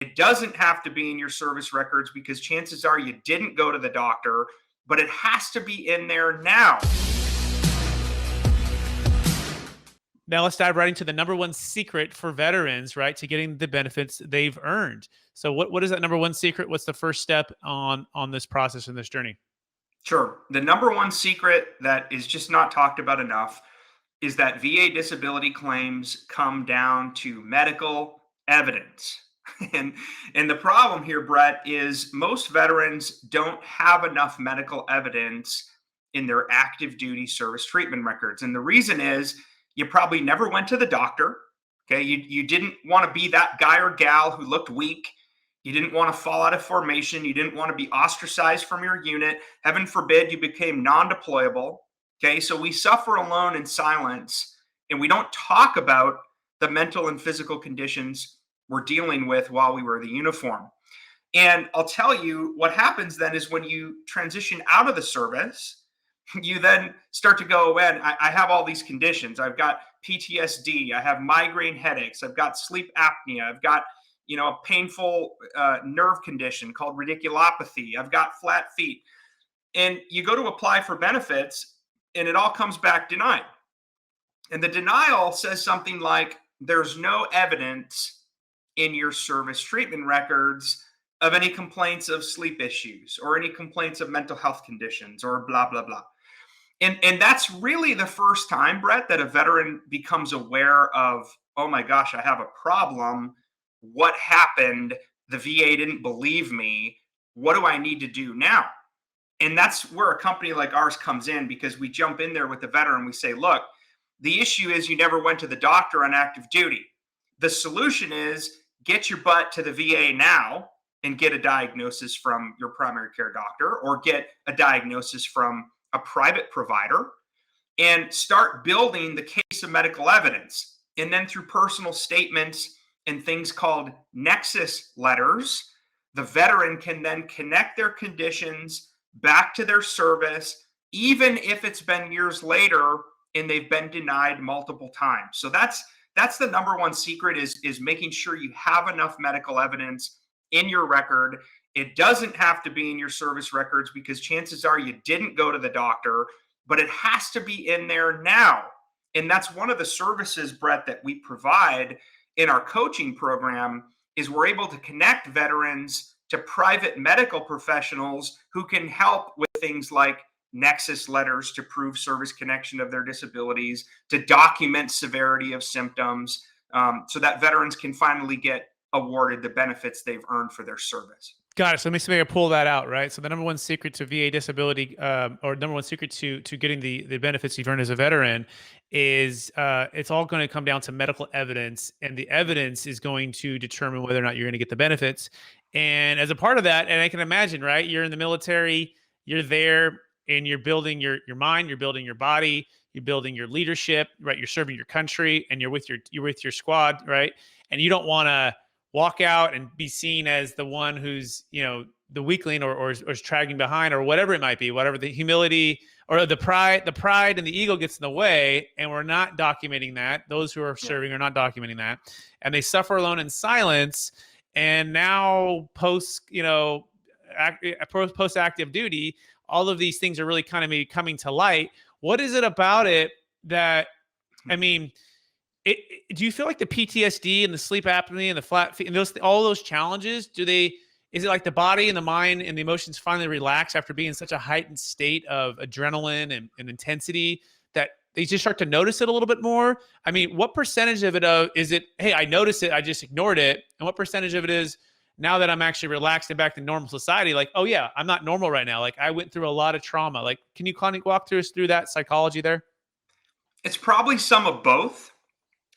It doesn't have to be in your service records because chances are you didn't go to the doctor, but it has to be in there now. Now let's dive right into the number one secret for veterans, right, to getting the benefits they've earned. So what is that number one secret? What's the first step on this process and this journey? Sure. The number one secret that is just not talked about enough is that VA disability claims come down to medical evidence. And the problem here, Brett, is most veterans don't have enough medical evidence in their active duty service treatment records. And the reason is you probably never went to the doctor. Okay. You didn't want to be that guy or gal who looked weak. You didn't want to fall out of formation. You didn't want to be ostracized from your unit. Heaven forbid you became non deployable. Okay. So we suffer alone in silence and we don't talk about the mental and physical conditions we're dealing with while we wear the uniform. And I'll tell you what happens then is when you transition out of the service, you then start to go, man, I have all these conditions. I've got PTSD. I have migraine headaches. I've got sleep apnea. I've got, a painful nerve condition called radiculopathy. I've got flat feet. And you go to apply for benefits and it all comes back denied. And the denial says something like, there's no evidence in your service treatment records of any complaints of sleep issues or any complaints of mental health conditions or blah, blah, blah. And that's really the first time, Brett, that a veteran becomes aware of, oh my gosh, I have a problem. What happened? The VA didn't believe me. What do I need to do now? And that's where a company like ours comes in, because we jump in there with the veteran. We say, look, the issue is you never went to the doctor on active duty. The solution is get your butt to the VA now and get a diagnosis from your primary care doctor or get a diagnosis from a private provider and start building the case of medical evidence. And then through personal statements and things called nexus letters, the veteran can then connect their conditions back to their service, even if it's been years later and they've been denied multiple times. So that's the number one secret is making sure you have enough medical evidence in your record. It doesn't have to be in your service records because chances are you didn't go to the doctor, but it has to be in there now. And that's one of the services, Brett, that we provide in our coaching program is we're able to connect veterans to private medical professionals who can help with things like nexus letters to prove service connection of their disabilities, to document severity of symptoms, so that veterans can finally get awarded the benefits they've earned for their service. Got it. So let me see if I can pull that out, right? So the number one secret to VA disability, or number one secret to getting the benefits you've earned as a veteran is it's all going to come down to medical evidence, and the evidence is going to determine whether or not you're going to get the benefits. And as a part of that, and I can imagine, right, you're in the military, you're there, and you're building your mind, you're building your body, you're building your leadership, right? You're serving your country, and you're with your squad, right? And you don't want to walk out and be seen as the one who's, the weakling or is dragging behind or whatever it might be, whatever the humility or the pride and the ego gets in the way. And we're not documenting that. Those who are serving are not documenting that. And they suffer alone in silence. And now post active duty, all of these things are really kind of maybe coming to light. What is it about it that, do you feel like the PTSD and the sleep apnea and the flat feet and all those challenges, is it like the body and the mind and the emotions finally relax after being in such a heightened state of adrenaline and intensity that they just start to notice it a little bit more? I mean, what percentage of it is it, hey, I noticed it, I just ignored it? And what percentage of it is, now that I'm actually relaxed and back to normal society, like, oh yeah, I'm not normal right now. Like I went through a lot of trauma. Like, can you kind of walk us through that psychology there? It's probably some of both.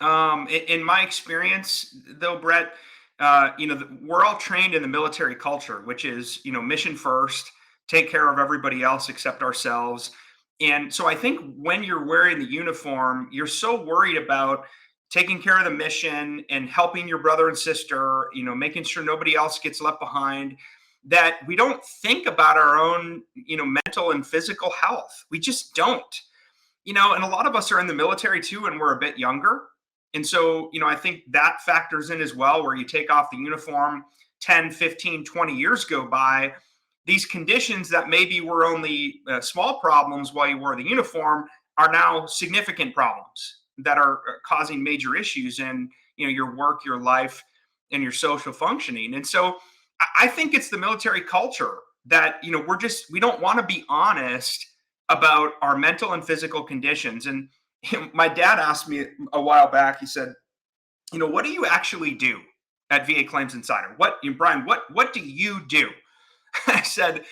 In my experience, though, Brett, we're all trained in the military culture, which is, mission first, take care of everybody else except ourselves. And so I think when you're wearing the uniform, you're so worried about taking care of the mission and helping your brother and sister, making sure nobody else gets left behind, that we don't think about our own, mental and physical health. We just don't. And a lot of us are in the military too, and we're a bit younger. And so, I think that factors in as well, where you take off the uniform, 10, 15, 20 years go by. These conditions that maybe were only small problems while you wore the uniform are now significant problems that are causing major issues in, your work, your life, and your social functioning. And so I think it's the military culture that, we don't want to be honest about our mental and physical conditions. And my dad asked me a while back, he said, what do you actually do at VA Claims Insider? Brian, what do you do? I said,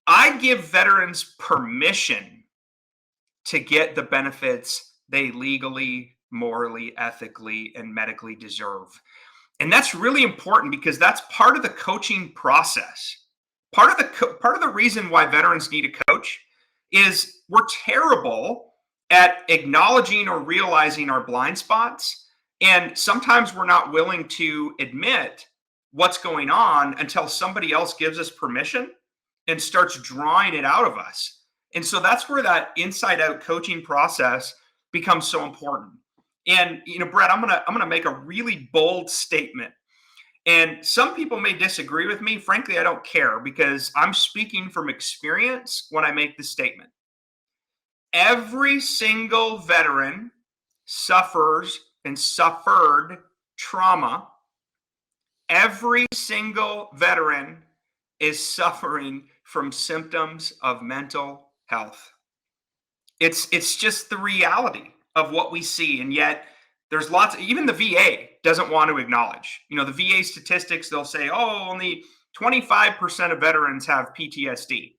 I give veterans permission to get the benefits they legally, morally, ethically, and medically deserve. And that's really important because that's part of the coaching process. Part of the reason why veterans need a coach is we're terrible at acknowledging or realizing our blind spots. And sometimes we're not willing to admit what's going on until somebody else gives us permission and starts drawing it out of us. And so that's where that inside out coaching process becomes so important. And Brett, I'm gonna make a really bold statement. And some people may disagree with me. Frankly, I don't care because I'm speaking from experience when I make the statement. Every single veteran suffers and suffered trauma. Every single veteran is suffering from symptoms of mental health. It's just the reality of what we see. And yet there's even the VA doesn't want to acknowledge, the VA statistics, they'll say, oh, only 25% of veterans have PTSD.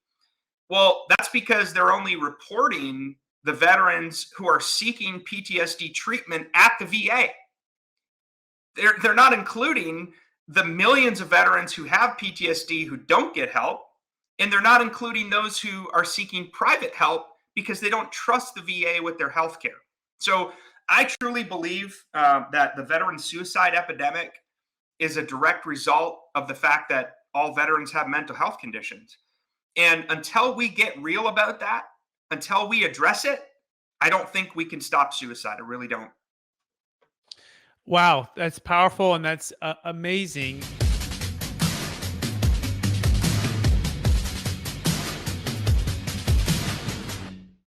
Well, that's because they're only reporting the veterans who are seeking PTSD treatment at the VA. They're not including the millions of veterans who have PTSD who don't get help, and they're not including those who are seeking private help because they don't trust the VA with their health care. So I truly believe that the veteran suicide epidemic is a direct result of the fact that all veterans have mental health conditions. And until we get real about that, until we address it, I don't think we can stop suicide. I really don't. Wow, that's powerful and that's amazing.